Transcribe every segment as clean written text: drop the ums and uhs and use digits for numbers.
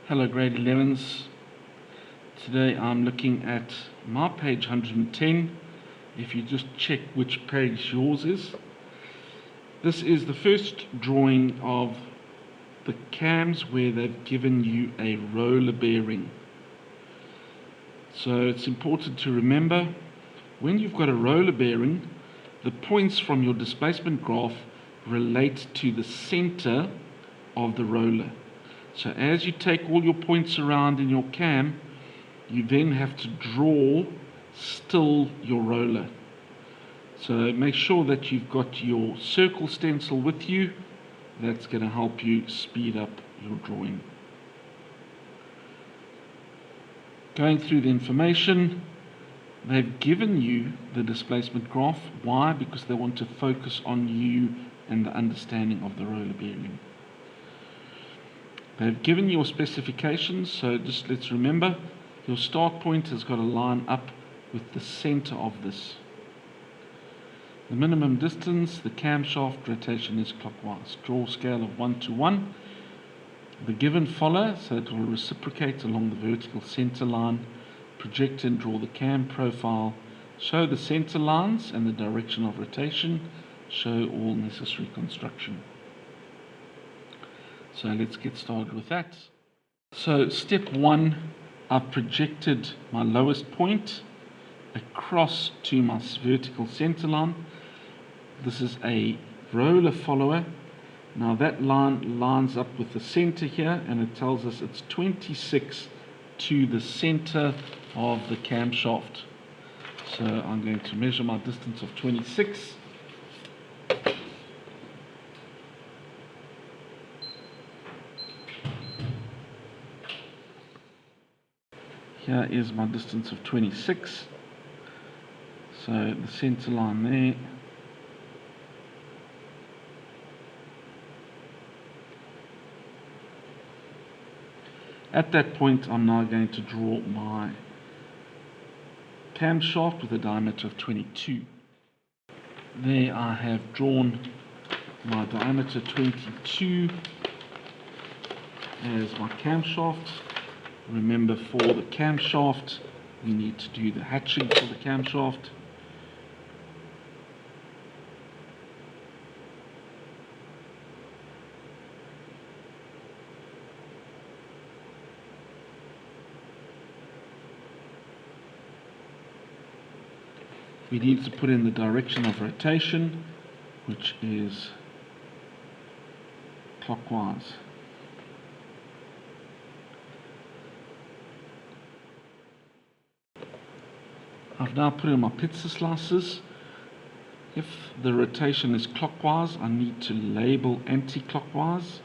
Hello grade 11s. Today I'm looking at my page 110. If you just check which page yours is. This is the first drawing of the cams where they've given you a roller bearing. So it's important to remember, when you've got a roller bearing, the points from your displacement graph relate to the center of the roller. So as you take all your points around in your cam, you then have to draw still your roller. So make sure that you've got your circle stencil with you. That's going to help you speed up your drawing. Going through the information, they've given you the displacement graph. Why? Because they want to focus on you and the understanding of the roller bearing. They've given your specifications, so just let's remember, your start point has got to line up with the center of this. The minimum distance, the camshaft rotation is clockwise. Draw scale of 1 to 1. The given follow, so it will reciprocate along the vertical center line. Project and draw the cam profile. Show the center lines and the direction of rotation. Show all necessary construction. So let's get started with that. So step 1, I've projected my lowest point across to my vertical center line. This is a roller follower. Now that line lines up with the center here, and it tells us it's 26 to the center of the camshaft. So I'm going to measure my distance of 26. Here is my distance of 26. So the center line there. At that point, I'm now going to draw my camshaft with a diameter of 22. There I have drawn my diameter 22 as my camshaft. Remember, for the camshaft, we need to do the hatching for the camshaft. We need to put in the direction of rotation, which is clockwise. I've now put in my pizza slices. If the rotation is clockwise, I need to label anti-clockwise.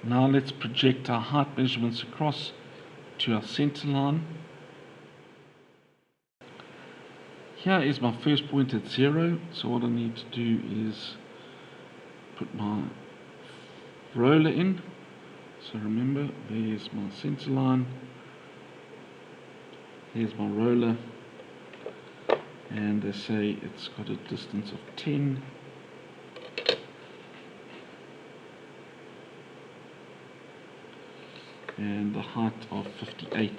Now let's project our height measurements across to our center line. Here is my first point at 0, so what I need to do is put my roller in. So remember, there's my center line, there's my roller, and they say it's got a distance of 10. And the height of 58.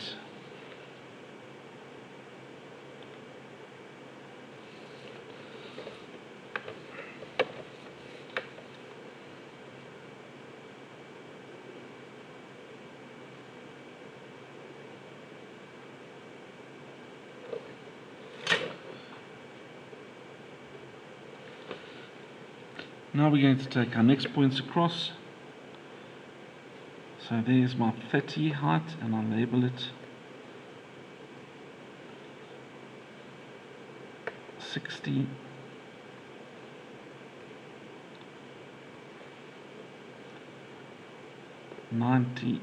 Now we're going to take our next points across. So there's my 30 height, and I'll label it 60, 90,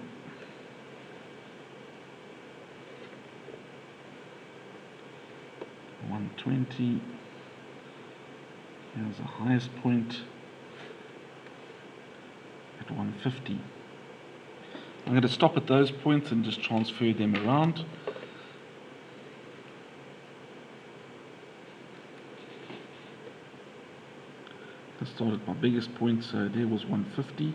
120. Here's the highest point. at 150. I'm going to stop at those points and just transfer them around. I started my biggest point, so there was 150.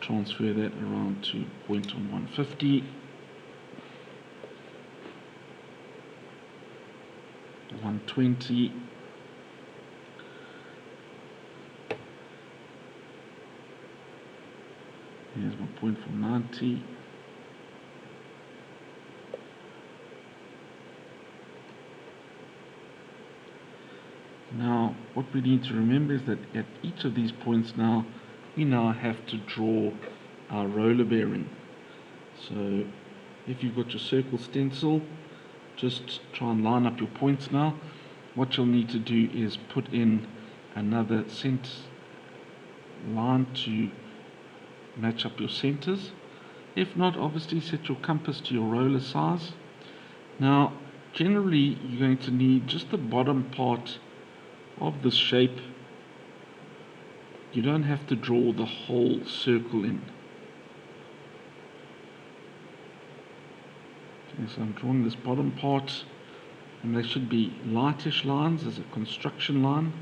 Transfer that around to point on 150. 120. Here's my point for 90. Now, what we need to remember is that at each of these points now, we now have to draw our roller bearing. So, if you've got your circle stencil, just try and line up your points now. What you'll need to do is put in another cent line to match up your centers. If not, obviously set your compass to your roller size. Now, generally, you're going to need just the bottom part of this shape. You don't have to draw the whole circle in. Okay, so I'm drawing this bottom part, and they should be lightish lines as a construction line.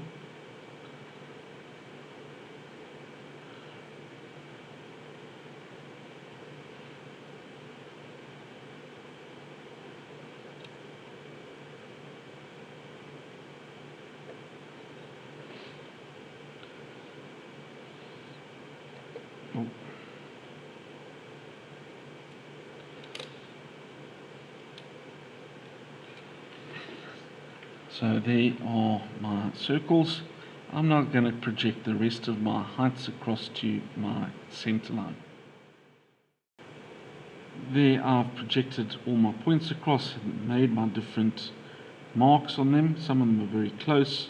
So there are my circles. I'm now going to project the rest of my heights across to my center line. There I've projected all my points across and made my different marks on them. Some of them are very close,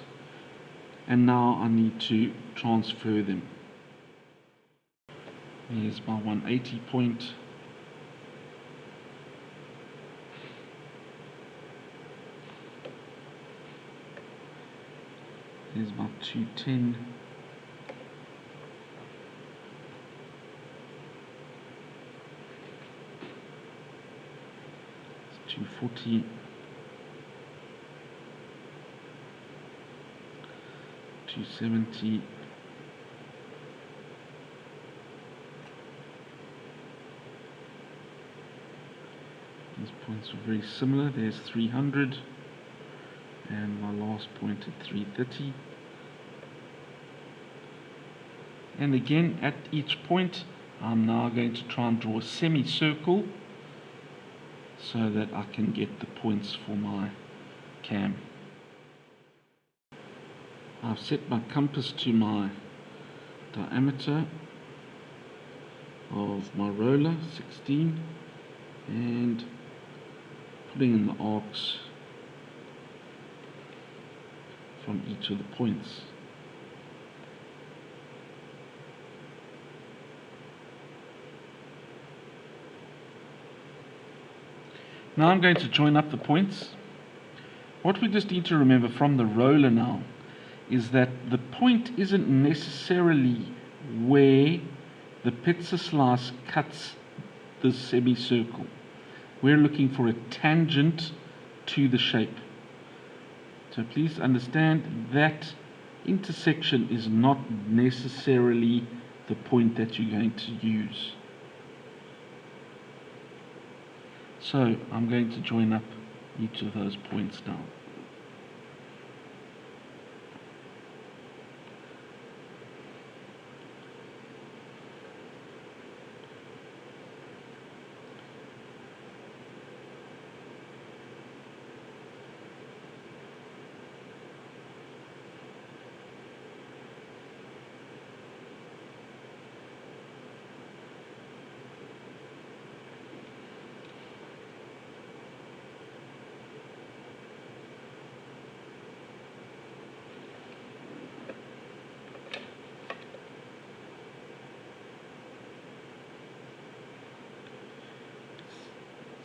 and now I need to transfer them. Here's my 180 point. Here's my 210. It's 240. 270. These points are very similar. There's 300. And my last point at 330. And again, at each point, I'm now going to try and draw a semicircle so that I can get the points for my cam. I've set my compass to my diameter of my roller, 16, and putting in the arcs from each of the points. Now I'm going to join up the points. What we just need to remember from the roller now is that the point isn't necessarily where the pizza slice cuts the semicircle. We're looking for a tangent to the shape. So please understand that intersection is not necessarily the point that you're going to use. So I'm going to join up each of those points now.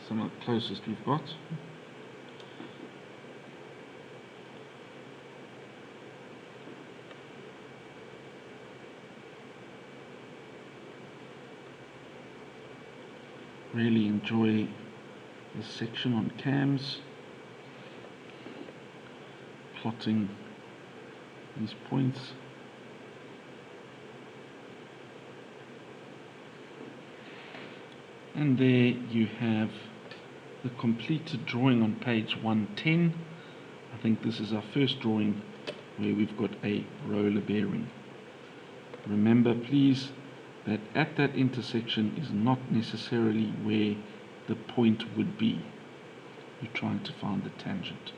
Some of the closest we've got. really enjoy this section on cams, plotting these points. And there you have the completed drawing on page 110. I think this is our first drawing where we've got a roller bearing. Remember please that at that intersection is not necessarily where the point would be. You're trying to find the tangent.